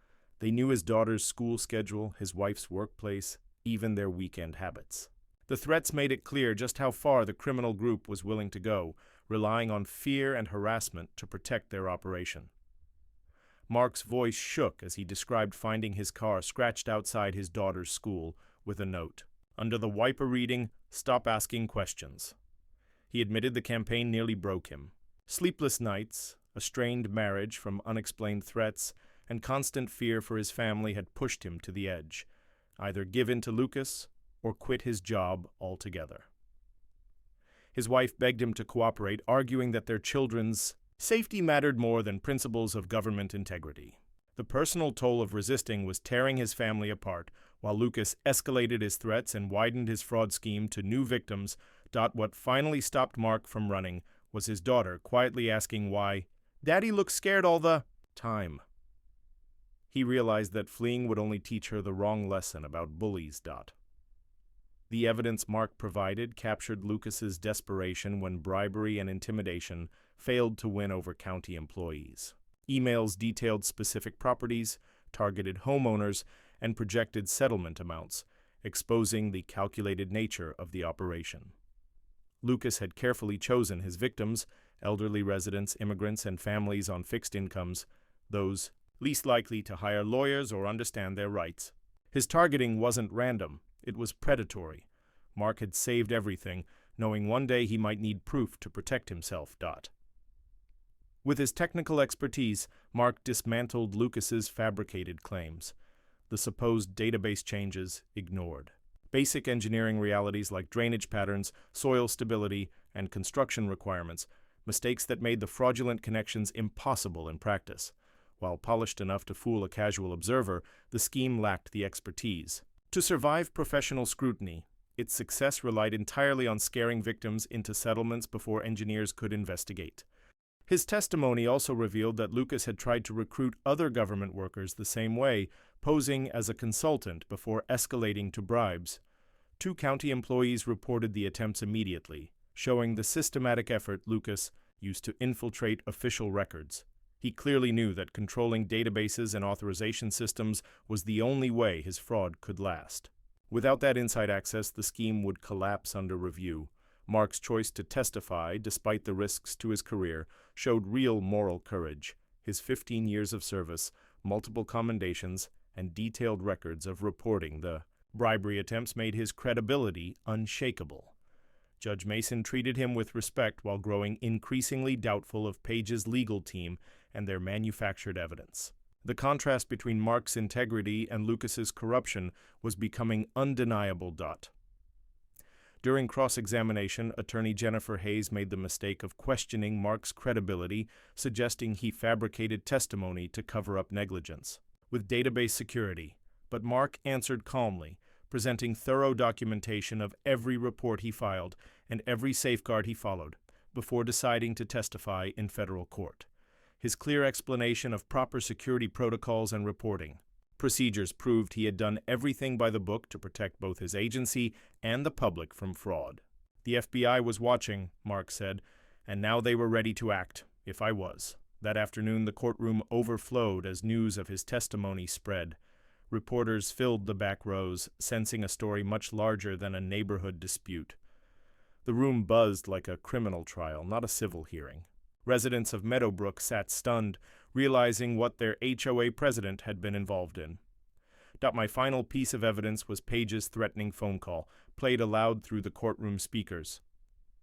They knew his daughter's school schedule, his wife's workplace, even their weekend habits. The threats made it clear just how far the criminal group was willing to go, relying on fear and harassment to protect their operation. Mark's voice shook as he described finding his car scratched outside his daughter's school with a note. Under the wiper reading, "Stop asking questions." He admitted the campaign nearly broke him. Sleepless nights, a strained marriage from unexplained threats, and constant fear for his family had pushed him to the edge. Either give in to Lucas or quit his job altogether. His wife begged him to cooperate, arguing that their children's safety mattered more than principles of government integrity. The personal toll of resisting was tearing his family apart, while Lucas escalated his threats and widened his fraud scheme to new victims. What finally stopped Mark from running was his daughter quietly asking why Daddy looks scared all the time. He realized that fleeing would only teach her the wrong lesson about bullies. The evidence Mark provided captured Lucas's desperation when bribery and intimidation failed to win over county employees. Emails detailed specific properties, targeted homeowners, and projected settlement amounts, exposing the calculated nature of the operation. Lucas had carefully chosen his victims, elderly residents, immigrants, and families on fixed incomes, those least likely to hire lawyers or understand their rights. His targeting wasn't random, it was predatory. Mark had saved everything, knowing one day he might need proof to protect himself. With his technical expertise, Mark dismantled Lucas's fabricated claims. The supposed database changes ignored. Basic engineering realities like drainage patterns, soil stability, and construction requirements mistakes that made the fraudulent connections impossible in practice. While polished enough to fool a casual observer, the scheme lacked the expertise. To survive professional scrutiny, its success relied entirely on scaring victims into settlements before engineers could investigate. His testimony also revealed that Lucas had tried to recruit other government workers the same way, posing as a consultant before escalating to bribes. 2 county employees reported the attempts immediately, showing the systematic effort Lucas used to infiltrate official records. He clearly knew that controlling databases and authorization systems was the only way his fraud could last. Without that inside access, the scheme would collapse under review. Mark's choice to testify, despite the risks to his career, showed real moral courage. His 15 years of service, multiple commendations, and detailed records of reporting the bribery attempts made his credibility unshakable. Judge Mason treated him with respect while growing increasingly doubtful of Page's legal team and their manufactured evidence. The contrast between Mark's integrity and Lucas's corruption was becoming undeniable. During cross-examination, attorney Jennifer Hayes made the mistake of questioning Mark's credibility, suggesting he fabricated testimony to cover up negligence. With database security, but Mark answered calmly, presenting thorough documentation of every report he filed and every safeguard he followed, before deciding to testify in federal court. His clear explanation of proper security protocols and reporting procedures proved he had done everything by the book to protect both his agency and the public from fraud. The FBI was watching, Mark said, and now they were ready to act, if I was. That afternoon, the courtroom overflowed as news of his testimony spread. Reporters filled the back rows, sensing a story much larger than a neighborhood dispute. The room buzzed like a criminal trial, not a civil hearing. Residents of Meadowbrook sat stunned, realizing what their HOA president had been involved in. My final piece of evidence was Page's threatening phone call, played aloud through the courtroom speakers.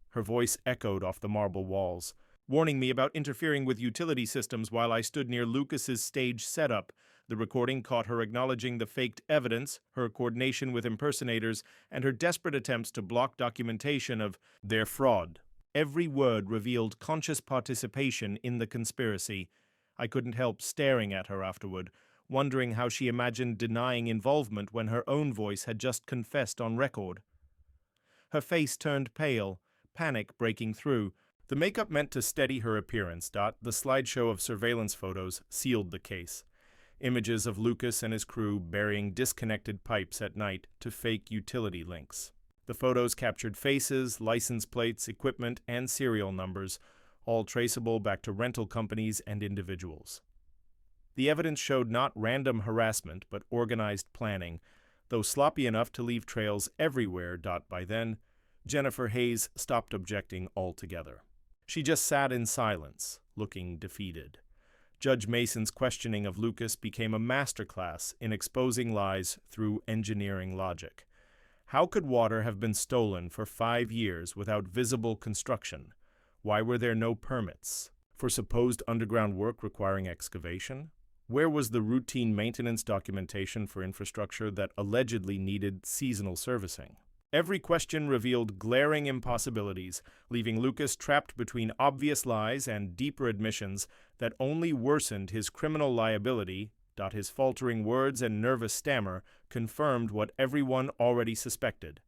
Her voice echoed off the marble walls, warning me about interfering with utility systems while I stood near Lucas's stage setup. The recording caught her acknowledging the faked evidence, her coordination with impersonators, and her desperate attempts to block documentation of their fraud. Every word revealed conscious participation in the conspiracy. I couldn't help staring at her afterward, wondering how she imagined denying involvement when her own voice had just confessed on record. Her face turned pale, panic breaking through. The makeup meant to steady her appearance. The slideshow of surveillance photos sealed the case. Images of Lucas and his crew burying disconnected pipes at night to fake utility links. The photos captured faces, license plates, equipment, and serial numbers, all traceable back to rental companies and individuals. The evidence showed not random harassment, but organized planning, though sloppy enough to leave trails everywhere. By then, Jennifer Hayes stopped objecting altogether. She just sat in silence, looking defeated. Judge Mason's questioning of Lucas became a masterclass in exposing lies through engineering logic. How could water have been stolen for 5 years without visible construction? Why were there no permits? For supposed underground work requiring excavation? Where was the routine maintenance documentation for infrastructure that allegedly needed seasonal servicing? Every question revealed glaring impossibilities, leaving Lucas trapped between obvious lies and deeper admissions that only worsened his criminal liability. His faltering words and nervous stammer confirmed what everyone already suspected: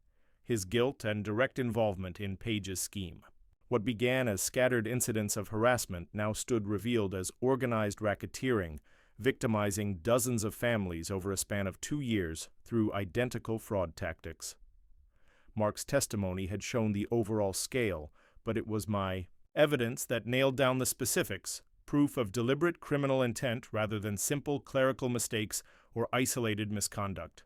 his guilt and direct involvement in Page's scheme. What began as scattered incidents of harassment now stood revealed as organized racketeering, victimizing dozens of families over a span of 2 years through identical fraud tactics. Mark's testimony had shown the overall scale, but it was my evidence that nailed down the specifics, proof of deliberate criminal intent rather than simple clerical mistakes or isolated misconduct.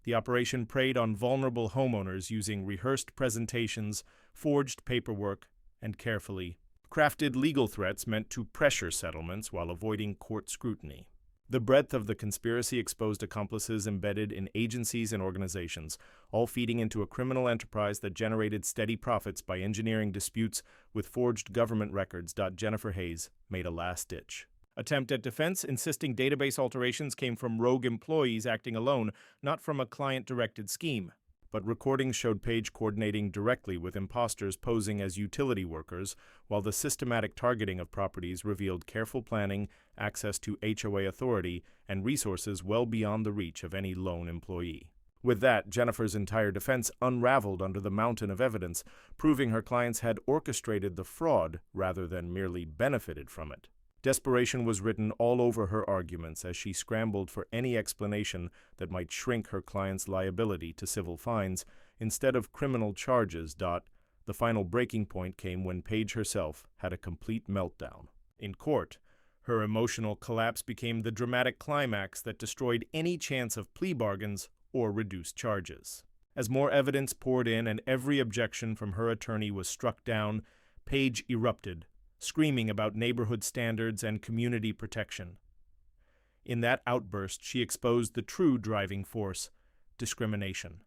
The operation preyed on vulnerable homeowners using rehearsed presentations, forged paperwork, and carefully crafted legal threats meant to pressure settlements while avoiding court scrutiny. The breadth of the conspiracy exposed accomplices embedded in agencies and organizations, all feeding into a criminal enterprise that generated steady profits by engineering disputes with forged government records. Jennifer Hayes made a last-ditch attempt at defense, insisting database alterations came from rogue employees acting alone, not from a client-directed scheme. but recordings showed Page coordinating directly with imposters posing as utility workers, while the systematic targeting of properties revealed careful planning, access to HOA authority, and resources well beyond the reach of any lone employee. With that, Jennifer's entire defense unraveled under the mountain of evidence, proving her clients had orchestrated the fraud rather than merely benefited from it. Desperation was written all over her arguments as she scrambled for any explanation that might shrink her client's liability to civil fines instead of criminal charges. The final breaking point came when Page herself had a complete meltdown. In court, her emotional collapse became the dramatic climax that destroyed any chance of plea bargains or reduced charges. As more evidence poured in and every objection from her attorney was struck down, Page erupted, screaming about neighborhood standards and community protection. In that outburst, she exposed the true driving force: discrimination.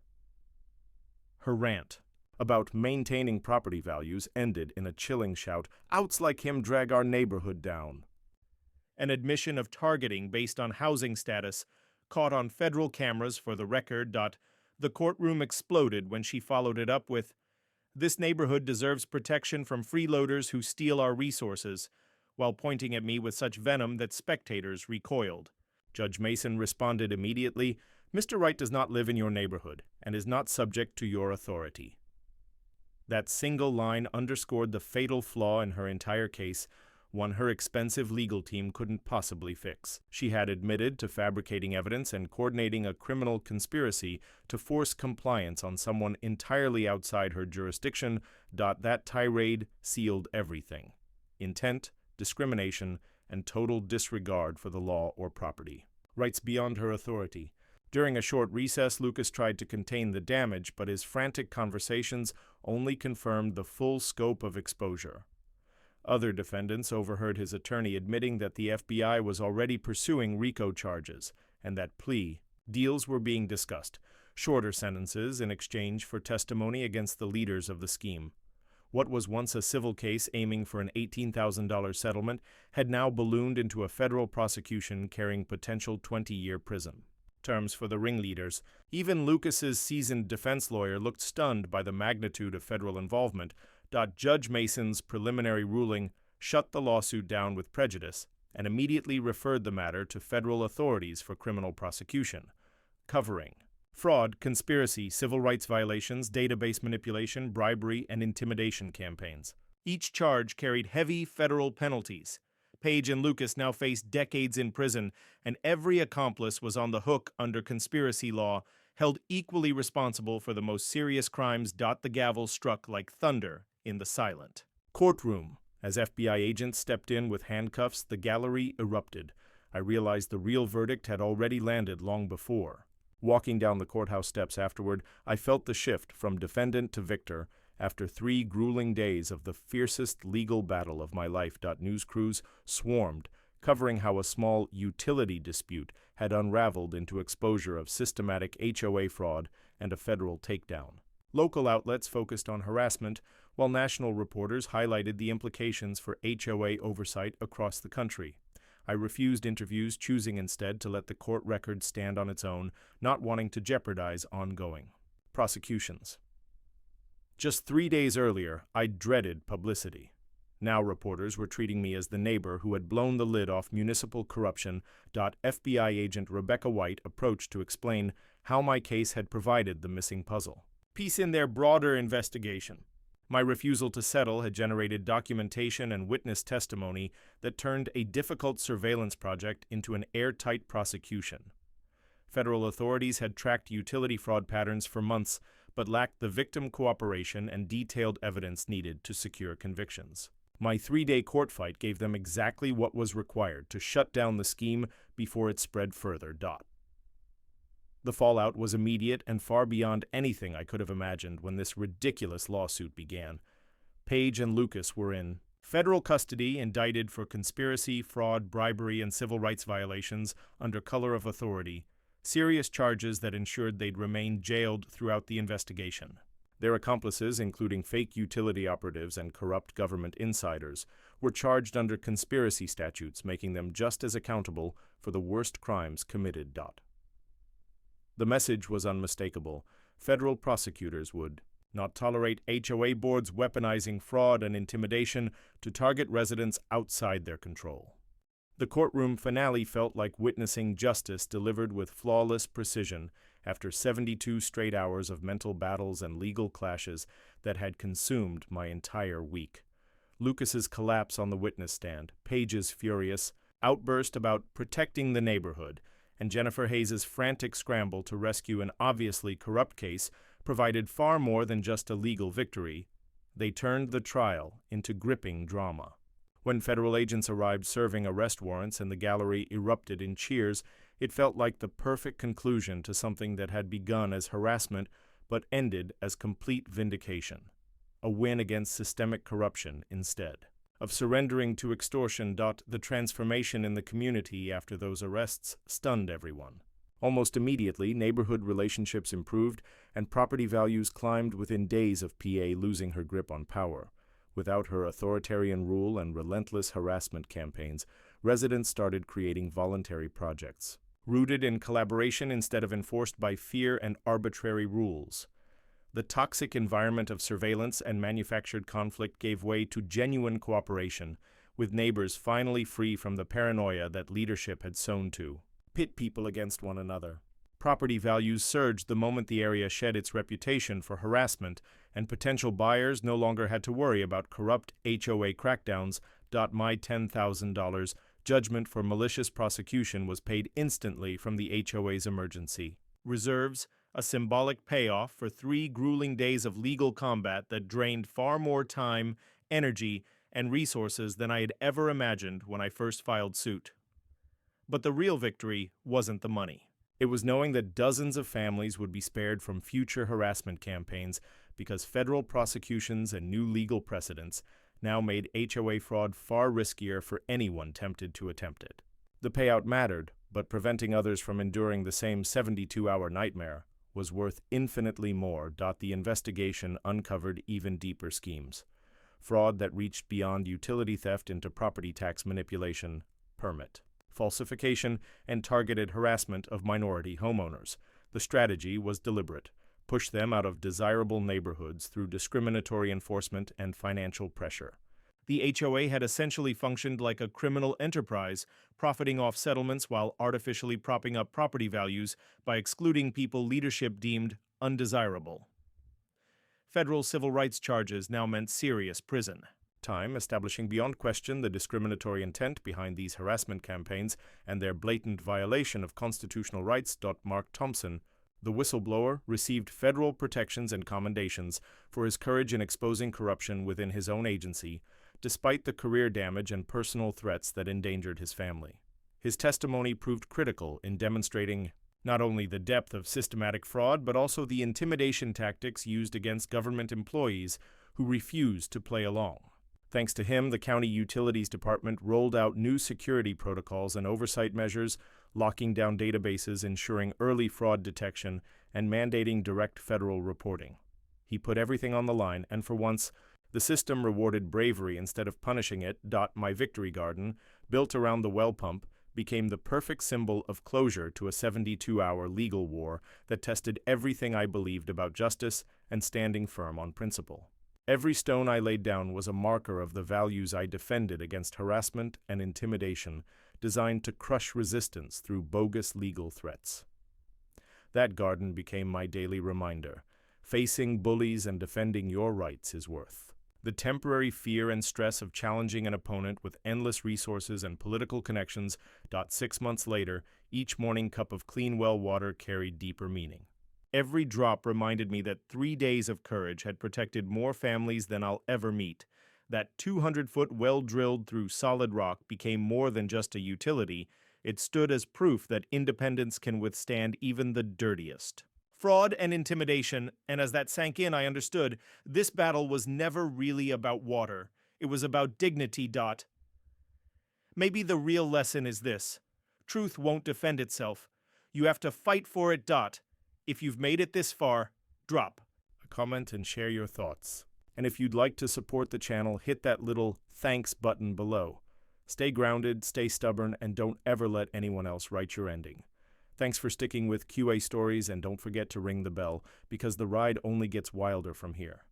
Her rant about maintaining property values ended in a chilling shout, "Outs like him drag our neighborhood down." An admission of targeting based on housing status caught on federal cameras for the record. The courtroom exploded when she followed it up with, "This neighborhood deserves protection from freeloaders who steal our resources," while pointing at me with such venom that spectators recoiled. Judge Mason responded immediately, "Mr. Wright does not live in your neighborhood and is not subject to your authority." That single line underscored the fatal flaw in her entire case, one her expensive legal team couldn't possibly fix. She had admitted to fabricating evidence and coordinating a criminal conspiracy to force compliance on someone entirely outside her jurisdiction. That tirade sealed everything: intent, discrimination, and total disregard for the law or property. Rights beyond her authority. During a short recess, Lucas tried to contain the damage, but his frantic conversations only confirmed the full scope of exposure. Other defendants overheard his attorney admitting that the FBI was already pursuing RICO charges, and that plea deals were being discussed, shorter sentences in exchange for testimony against the leaders of the scheme. What was once a civil case aiming for an $18,000 settlement had now ballooned into a federal prosecution carrying potential 20-year prison terms for the ringleaders. Even Lucas's seasoned defense lawyer looked stunned by the magnitude of federal involvement. Judge Mason's preliminary ruling shut the lawsuit down with prejudice and immediately referred the matter to federal authorities for criminal prosecution, covering fraud, conspiracy, civil rights violations, database manipulation, bribery, and intimidation campaigns. Each charge carried heavy federal penalties. Page and Lucas now faced decades in prison, and every accomplice was on the hook under conspiracy law, held equally responsible for the most serious crimes. The gavel struck like thunder in the silent courtroom. As FBI agents stepped in with handcuffs, the gallery erupted. I realized the real verdict had already landed long before. Walking down the courthouse steps afterward, I felt the shift from defendant to victor. After 3 grueling days of the fiercest legal battle of my life, news crews swarmed, covering how a small utility dispute had unraveled into exposure of systematic HOA fraud and a federal takedown. Local outlets focused on harassment, while national reporters highlighted the implications for HOA oversight across the country. I refused interviews, choosing instead to let the court record stand on its own, not wanting to jeopardize ongoing prosecutions. Just 3 days earlier, I dreaded publicity. Now reporters were treating me as the neighbor who had blown the lid off municipal corruption. FBI agent Rebecca White approached to explain how my case had provided the missing puzzle piece in their broader investigation. My refusal to settle had generated documentation and witness testimony that turned a difficult surveillance project into an airtight prosecution. Federal authorities had tracked utility fraud patterns for months, but lacked the victim cooperation and detailed evidence needed to secure convictions. My 3-day court fight gave them exactly what was required to shut down the scheme before it spread further. The fallout was immediate and far beyond anything I could have imagined when this ridiculous lawsuit began. Page and Lucas were in federal custody, indicted for conspiracy, fraud, bribery, and civil rights violations under color of authority, serious charges that ensured they'd remain jailed throughout the investigation. Their accomplices, including fake utility operatives and corrupt government insiders, were charged under conspiracy statutes, making them just as accountable for the worst crimes committed. The message was unmistakable. Federal prosecutors would not tolerate HOA boards weaponizing fraud and intimidation to target residents outside their control. The courtroom finale felt like witnessing justice delivered with flawless precision after 72 straight hours of mental battles and legal clashes that had consumed my entire week. Lucas's collapse on the witness stand, Paige's furious outburst about protecting the neighborhood, and Jennifer Hayes' frantic scramble to rescue an obviously corrupt case provided far more than just a legal victory. They turned the trial into gripping drama. When federal agents arrived serving arrest warrants and the gallery erupted in cheers, it felt like the perfect conclusion to something that had begun as harassment but ended as complete vindication. A win against systemic corruption instead of surrendering to extortion. The transformation in the community after those arrests stunned everyone. Almost immediately, neighborhood relationships improved and property values climbed within days of PA losing her grip on power. Without her authoritarian rule and relentless harassment campaigns, residents started creating voluntary projects, rooted in collaboration instead of enforced by fear and arbitrary rules. The toxic environment of surveillance and manufactured conflict gave way to genuine cooperation, with neighbors finally free from the paranoia that leadership had sown to pit people against one another. Property values surged the moment the area shed its reputation for harassment, and potential buyers no longer had to worry about corrupt HOA crackdowns. My $10,000 judgment for malicious prosecution was paid instantly from the HOA's emergency reserves, a symbolic payoff for 3 grueling days of legal combat that drained far more time, energy, and resources than I had ever imagined when I first filed suit. But the real victory wasn't the money. It was knowing that dozens of families would be spared from future harassment campaigns because federal prosecutions and new legal precedents now made HOA fraud far riskier for anyone tempted to attempt it. The payout mattered, but preventing others from enduring the same 72-hour nightmare was worth infinitely more. The investigation uncovered even deeper schemes. Fraud that reached beyond utility theft into property tax manipulation, permit falsification, and targeted harassment of minority homeowners. The strategy was deliberate: push them out of desirable neighborhoods through discriminatory enforcement and financial pressure. The HOA had essentially functioned like a criminal enterprise, profiting off settlements while artificially propping up property values by excluding people leadership deemed undesirable. Federal civil rights charges now meant serious prison time, establishing beyond question the discriminatory intent behind these harassment campaigns and their blatant violation of constitutional rights. Mark Thompson, the whistleblower, received federal protections and commendations for his courage in exposing corruption within his own agency, despite the career damage and personal threats that endangered his family. His testimony proved critical in demonstrating not only the depth of systematic fraud, but also the intimidation tactics used against government employees who refused to play along. Thanks to him, the county utilities department rolled out new security protocols and oversight measures, locking down databases, ensuring early fraud detection, and mandating direct federal reporting. He put everything on the line, and for once, the system rewarded bravery instead of punishing it. My victory garden, built around the well pump, became the perfect symbol of closure to a 72-hour legal war that tested everything I believed about justice and standing firm on principle. Every stone I laid down was a marker of the values I defended against harassment and intimidation, designed to crush resistance through bogus legal threats. That garden became my daily reminder: facing bullies and defending your rights is worth the temporary fear and stress of challenging an opponent with endless resources and political connections. 6 months later, each morning cup of clean well water carried deeper meaning. Every drop reminded me that 3 days of courage had protected more families than I'll ever meet. That 200-foot well drilled through solid rock became more than just a utility. It stood as proof that independence can withstand even the dirtiest fraud and intimidation, and as that sank in, I understood this battle was never really about water. It was about dignity. Maybe the real lesson is this: truth won't defend itself. You have to fight for it. If you've made it this far, drop a comment and share your thoughts. And if you'd like to support the channel, hit that little thanks button below. Stay grounded, stay stubborn, and don't ever let anyone else write your ending. Thanks for sticking with QA Stories, and don't forget to ring the bell, because the ride only gets wilder from here.